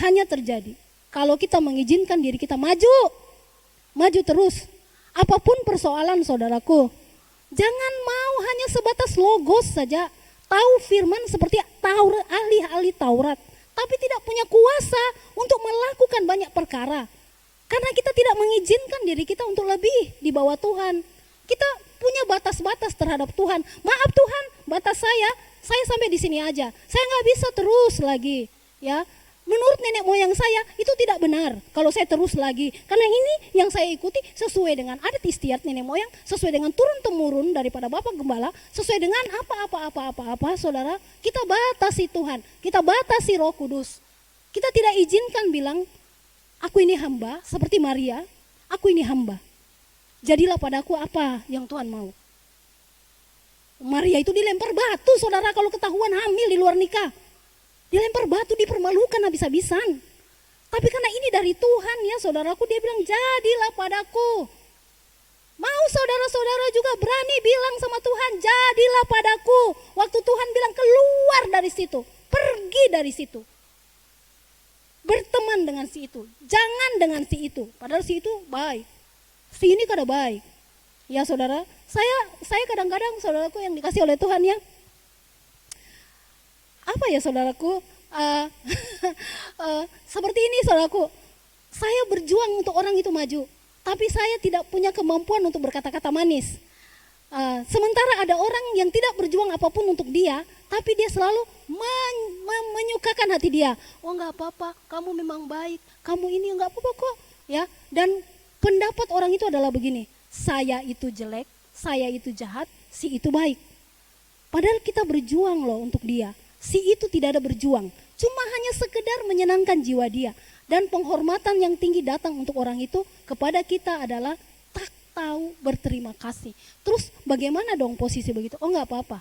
Hanya terjadi kalau kita mengizinkan diri kita maju terus, apapun persoalan saudaraku. Jangan mau hanya sebatas logos saja, tahu firman seperti ahli-ahli Taurat, tapi tidak punya kuasa untuk melakukan banyak perkara. Karena kita tidak mengizinkan diri kita untuk lebih di bawah Tuhan. Kita punya batas-batas terhadap Tuhan. Maaf Tuhan, batas saya sampai di sini aja. Saya nggak bisa terus lagi, ya. Menurut nenek moyang saya itu tidak benar kalau saya terus lagi. Karena ini yang saya ikuti sesuai dengan adat istiadat nenek moyang, sesuai dengan turun-temurun daripada Bapak Gembala, sesuai dengan apa, saudara. Kita batasi Tuhan, kita batasi Roh Kudus. Kita tidak izinkan bilang, aku ini hamba, seperti Maria, aku ini hamba. Jadilah padaku apa yang Tuhan mau. Maria itu dilempar batu, saudara, kalau ketahuan hamil di luar nikah. Dilempar batu, dipermalukan habis-habisan. Tapi karena ini dari Tuhan ya saudaraku, dia bilang jadilah padaku. Mau saudara-saudara juga berani bilang sama Tuhan, jadilah padaku. Waktu Tuhan bilang keluar dari situ, pergi dari situ. Berteman dengan si itu, jangan dengan si itu. Padahal si itu baik, si ini kada baik. Ya saudara, saya kadang-kadang saudaraku yang dikasih oleh Tuhan ya. Apa ya saudaraku, seperti ini saudaraku, saya berjuang untuk orang itu maju, tapi saya tidak punya kemampuan untuk berkata-kata manis. Sementara ada orang yang tidak berjuang apapun untuk dia, tapi dia selalu menyukakan hati dia. Oh enggak apa-apa, kamu memang baik, kamu ini enggak apa-apa kok. Ya, dan pendapat orang itu adalah begini, saya itu jelek, saya itu jahat, si itu baik. Padahal kita berjuang loh untuk dia. Si itu tidak ada berjuang, cuma hanya sekedar menyenangkan jiwa dia. Dan penghormatan yang tinggi datang untuk orang itu kepada kita adalah tak tahu berterima kasih. Terus bagaimana dong posisi begitu? Oh enggak apa-apa,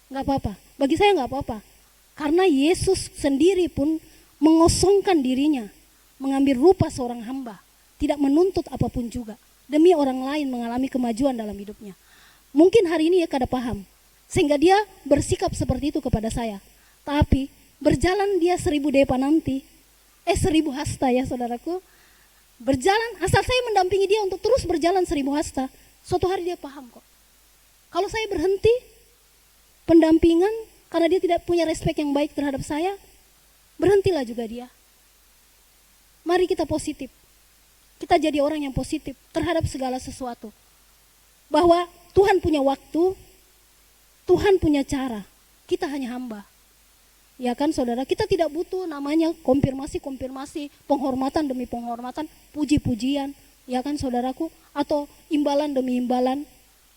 enggak apa-apa. Bagi saya enggak apa-apa. Karena Yesus sendiri pun mengosongkan dirinya, mengambil rupa seorang hamba, tidak menuntut apapun juga, demi orang lain mengalami kemajuan dalam hidupnya. Mungkin hari ini ya kada paham, sehingga dia bersikap seperti itu kepada saya. Tapi berjalan dia 1000 depa nanti, 1000 hasta ya saudaraku. Berjalan, asal saya mendampingi dia untuk terus berjalan 1000 hasta, suatu hari dia paham kok. Kalau saya berhenti pendampingan karena dia tidak punya respek yang baik terhadap saya, berhentilah juga dia. Mari kita positif. Kita jadi orang yang positif terhadap segala sesuatu. Bahwa Tuhan punya waktu, Tuhan punya cara, kita hanya hamba. Ya kan saudara, kita tidak butuh namanya konfirmasi, penghormatan demi penghormatan, puji-pujian, ya kan saudaraku, atau imbalan demi imbalan.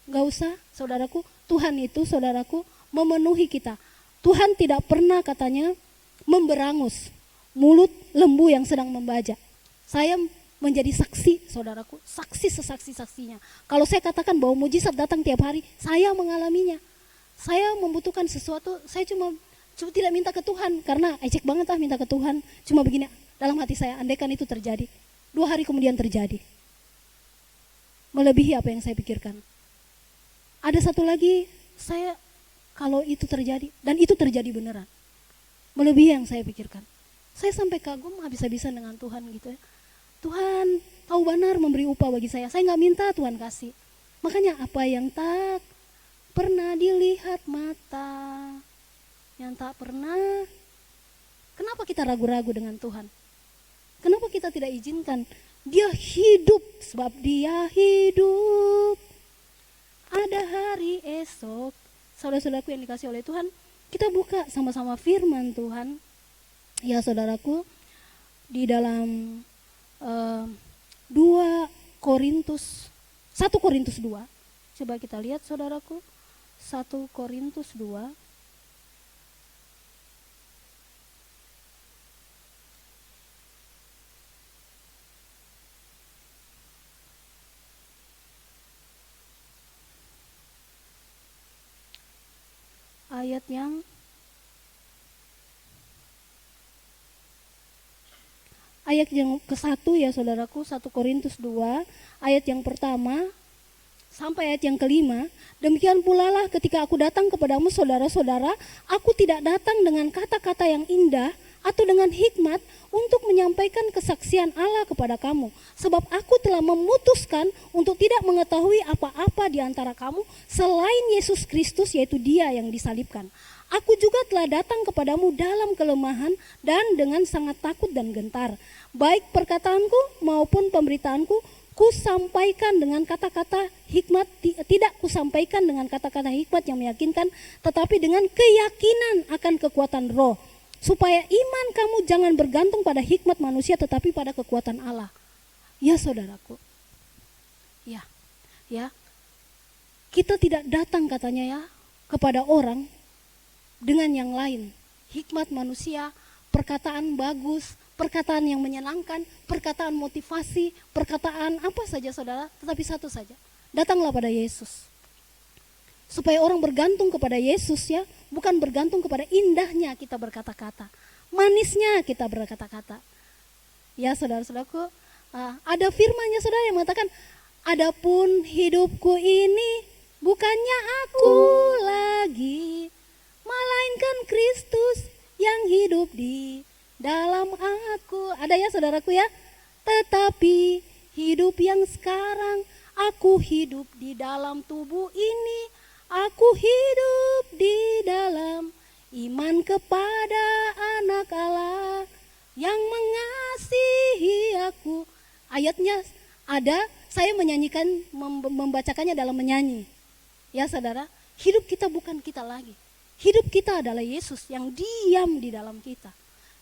Gak usah saudaraku, Tuhan itu saudaraku memenuhi kita. Tuhan tidak pernah katanya memberangus mulut lembu yang sedang membajak. Saya menjadi saksi saudaraku, saksi sesaksi-saksinya. Kalau saya katakan bahwa mujizat datang tiap hari, saya mengalaminya. Saya membutuhkan sesuatu, saya cuma tidak minta ke Tuhan, karena ecek banget minta ke Tuhan. Cuma begini dalam hati saya, andaikan itu terjadi, 2 hari kemudian terjadi. Melebihi apa yang saya pikirkan. Ada satu lagi, saya kalau itu terjadi, dan itu terjadi beneran, melebihi yang saya pikirkan. Saya sampai kagum habis-habisan dengan Tuhan gitu ya. Tuhan tahu benar memberi upah bagi saya nggak minta Tuhan kasih. Makanya apa yang tak pernah dilihat mata, yang tak pernah, kenapa kita ragu-ragu dengan Tuhan? Kenapa kita tidak izinkan dia hidup? Sebab dia hidup, ada hari esok. Saudara-saudaraku yang dikasih oleh Tuhan, kita buka sama-sama firman Tuhan. Ya saudaraku, di dalam 1 Korintus 2, coba kita lihat saudaraku, 1 Korintus 2 ayat yang ke-1 ya saudaraku, 1 Korintus 2 ayat yang pertama sampai ayat yang ke-5. Demikian pula lah ketika aku datang kepadamu saudara-saudara, aku tidak datang dengan kata-kata yang indah atau dengan hikmat untuk menyampaikan kesaksian Allah kepada kamu. Sebab aku telah memutuskan untuk tidak mengetahui apa-apa di antara kamu selain Yesus Kristus, yaitu Dia yang disalibkan. Aku juga telah datang kepadamu dalam kelemahan dan dengan sangat takut dan gentar. Baik perkataanku maupun pemberitaanku, kusampaikan dengan kata-kata hikmat, tidak kusampaikan dengan kata-kata hikmat yang meyakinkan, tetapi dengan keyakinan akan kekuatan roh. Supaya iman kamu jangan bergantung pada hikmat manusia, tetapi pada kekuatan Allah. Ya saudaraku, ya, kita tidak datang katanya ya kepada orang dengan yang lain, hikmat manusia, perkataan bagus, perkataan yang menyenangkan, perkataan motivasi, perkataan apa saja saudara, tetapi satu saja, datanglah pada Yesus. Supaya orang bergantung kepada Yesus ya, bukan bergantung kepada indahnya kita berkata-kata, manisnya kita berkata-kata. Ya saudara-saudaraku, ada firman-Nya saudara yang mengatakan, adapun hidupku ini bukannya aku lagi, melainkan Kristus yang hidup di dalam aku. Ada ya saudaraku ya. Tetapi hidup yang sekarang aku hidup di dalam tubuh ini, aku hidup di dalam iman kepada anak Allah yang mengasihi aku. Ayatnya ada, saya menyanyikan, membacakannya dalam menyanyi. Ya saudara, hidup kita bukan kita lagi. Hidup kita adalah Yesus yang diam di dalam kita.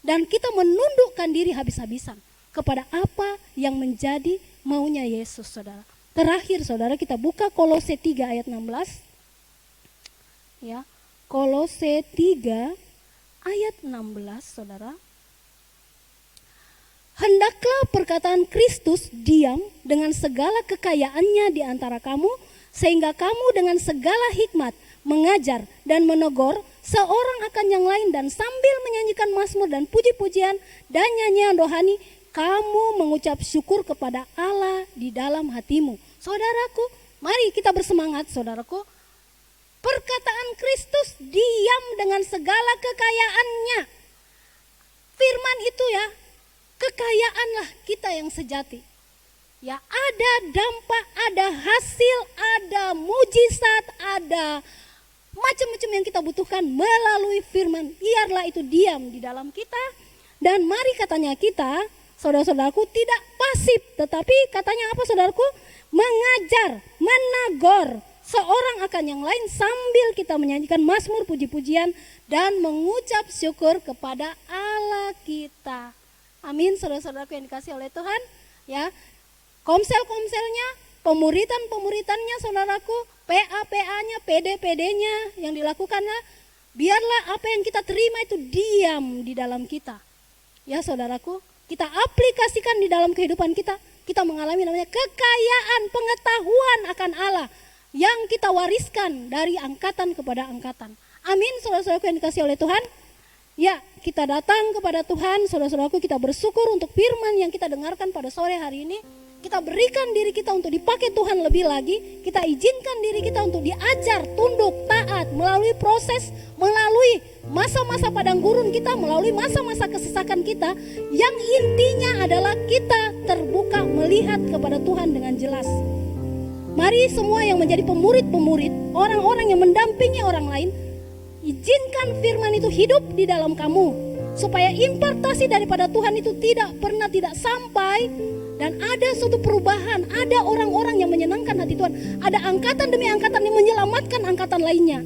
Dan kita menundukkan diri habis-habisan kepada apa yang menjadi maunya Yesus, saudara. Terakhir saudara, kita buka Kolose 3 ayat 16. Ya, Kolose 3 ayat 16 saudara. Hendaklah perkataan Kristus diam dengan segala kekayaannya di antara kamu, sehingga kamu dengan segala hikmat mengajar dan menegur seorang akan yang lain, dan sambil menyanyikan mazmur dan puji-pujian dan nyanyian rohani, kamu mengucap syukur kepada Allah di dalam hatimu. Saudaraku, mari kita bersemangat saudaraku. Perkataan Kristus diam dengan segala kekayaannya. Firman itu ya, kekayaanlah kita yang sejati. Ya, ada dampak, ada hasil, ada mujizat, ada macam-macam yang kita butuhkan melalui firman. Biarlah itu diam di dalam kita. Dan mari katanya kita, saudara-saudaraku, tidak pasif, tetapi katanya apa saudaraku? Mengajar, menegur seorang akan yang lain sambil kita menyanyikan mazmur puji-pujian dan mengucap syukur kepada Allah kita. Amin, saudara-saudaraku yang dikasih oleh Tuhan. Ya, komsel-komselnya, pemuritan-pemuritannya saudaraku, PA-PA-nya, PD-PD-nya yang dilakukannya, biarlah apa yang kita terima itu diam di dalam kita. Ya saudaraku, kita aplikasikan di dalam kehidupan kita, kita mengalami namanya kekayaan pengetahuan akan Allah yang kita wariskan dari angkatan kepada angkatan. Amin, saudara-saudaraku yang dikasih oleh Tuhan. Ya, kita datang kepada Tuhan, saudara-saudaraku, kita bersyukur untuk firman yang kita dengarkan pada sore hari ini. Kita berikan diri kita untuk dipakai Tuhan lebih lagi. Kita izinkan diri kita untuk diajar, tunduk, taat, melalui proses, melalui masa-masa padang gurun kita, melalui masa-masa kesesakan kita. Yang intinya adalah kita terbuka melihat kepada Tuhan dengan jelas. Mari semua yang menjadi pemurid-pemurid, orang-orang yang mendampingi orang lain, izinkan firman itu hidup di dalam kamu. Supaya impartasi daripada Tuhan itu tidak pernah tidak sampai. Dan ada suatu perubahan, ada orang-orang yang menyenangkan hati Tuhan. Ada angkatan demi angkatan yang menyelamatkan angkatan lainnya.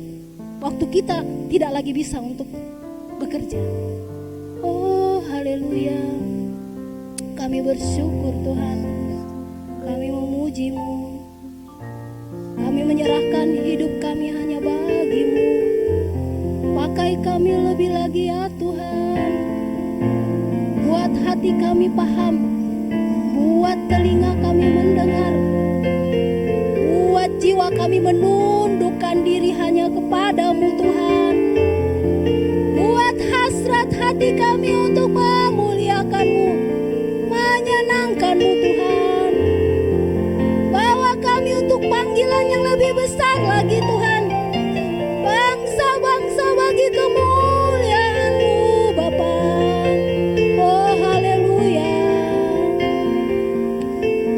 Waktu kita tidak lagi bisa untuk bekerja. Oh haleluya. Kami bersyukur Tuhan. Kami memuji-Mu. Kami menyerahkan hidup kami hanya bagi-Mu. Pakai kami lebih lagi ya Tuhan. Buat hati kami paham, buat telinga kami mendengar, buat jiwa kami menundukkan diri hanya kepadamu Tuhan. Buat hasrat hati kami untuk memuliakan-Mu, menyenangkan-Mu Tuhan. Bawa kami untuk panggilan yang lebih besar lagi Tuhan. Bangsa-bangsa bagi kemuliaan-Mu Bapa. Oh haleluya.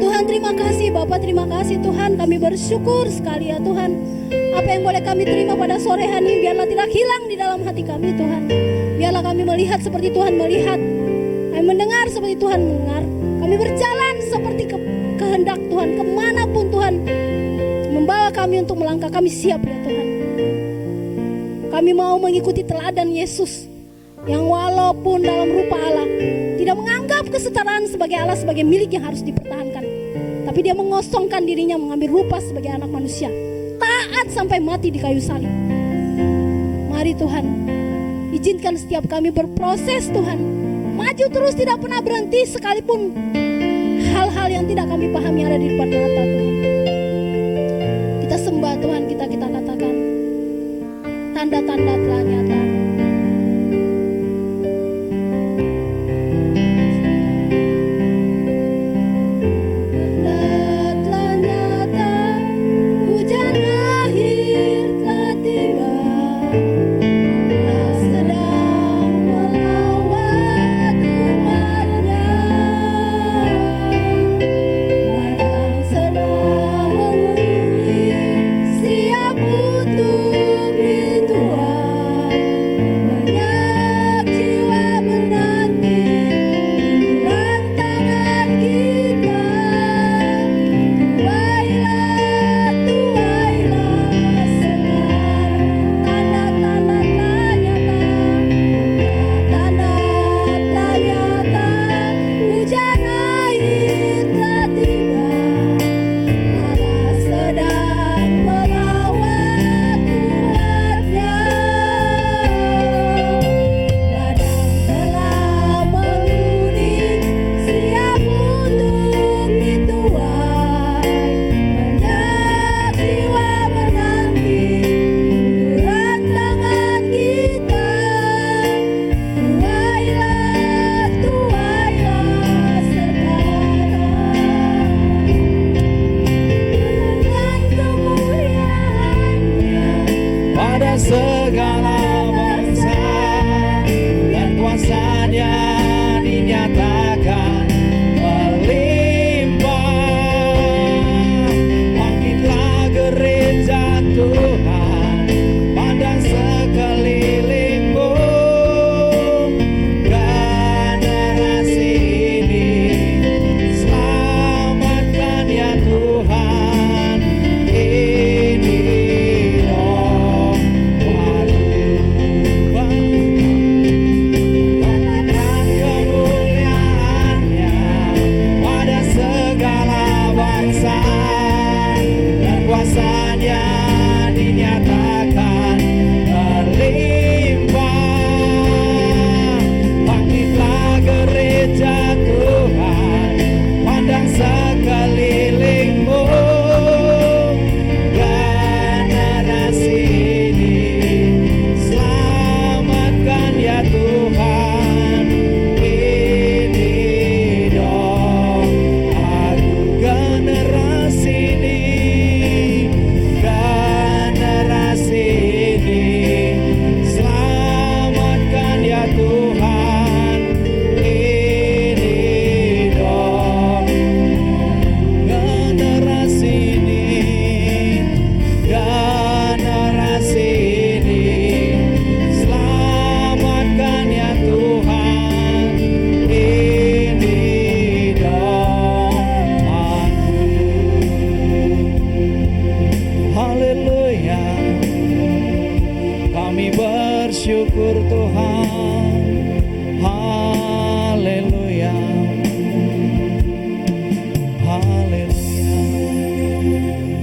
Tuhan terima kasih Bapa, terima kasih Tuhan. Kami bersyukur sekali ya Tuhan. Apa yang boleh kami terima pada sore hari ini, biarlah tidak hilang di dalam hati kami Tuhan. Biarlah kami melihat seperti Tuhan melihat, kami mendengar seperti Tuhan mendengar, kami berjalan seperti kehendak Tuhan. Kemanapun Tuhan membawa kami untuk melangkah, kami siap ya Tuhan. Kami mau mengikuti teladan Yesus yang walaupun dalam rupa Allah tidak menganggap kesetaraan sebagai Allah sebagai milik yang harus dipertahankan, tapi dia mengosongkan dirinya, mengambil rupa sebagai anak manusia, taat sampai mati di kayu salib. Mari Tuhan, izinkan setiap kami berproses Tuhan, maju terus tidak pernah berhenti sekalipun hal-hal yang tidak kami pahami ada di depan mata Tuhan. Kita sembah Tuhan, kita katakan tanda-tanda telah nyata.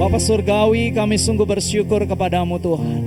Bapa Surgawi, kami sungguh bersyukur kepadamu Tuhan.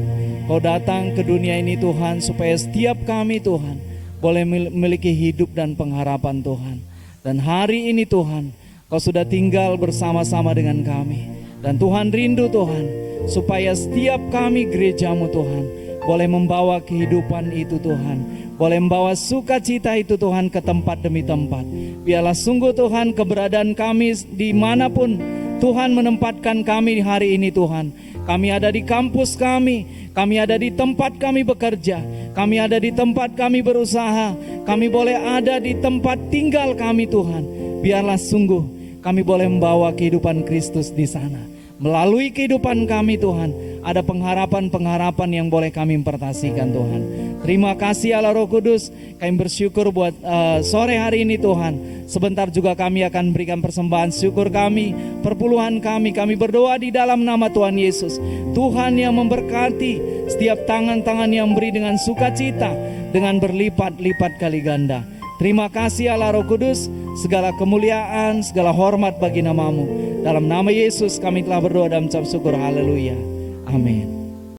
Kau datang ke dunia ini Tuhan, supaya setiap kami Tuhan boleh memiliki hidup dan pengharapan Tuhan. Dan hari ini Tuhan, Kau sudah tinggal bersama-sama dengan kami. Dan Tuhan rindu Tuhan, supaya setiap kami gerejamu Tuhan boleh membawa kehidupan itu Tuhan, boleh membawa sukacita itu Tuhan ke tempat demi tempat. Biarlah sungguh Tuhan keberadaan kami dimanapun Tuhan menempatkan kami hari ini Tuhan. Kami ada di kampus kami ada di tempat kami bekerja, kami ada di tempat kami berusaha, kami boleh ada di tempat tinggal kami Tuhan. Biarlah sungguh kami boleh membawa kehidupan Kristus di sana. Melalui kehidupan kami Tuhan, ada pengharapan-pengharapan yang boleh kami impartasikan Tuhan. Terima kasih Allah Roh Kudus, kami bersyukur buat sore hari ini Tuhan. Sebentar juga kami akan berikan persembahan syukur kami, perpuluhan kami berdoa di dalam nama Tuhan Yesus. Tuhan yang memberkati setiap tangan-tangan yang beri dengan sukacita, dengan berlipat-lipat kali ganda. Terima kasih Allah Roh Kudus, segala kemuliaan, segala hormat bagi namamu. Dalam nama Yesus kami telah berdoa dan mengucap syukur, haleluya. Amin.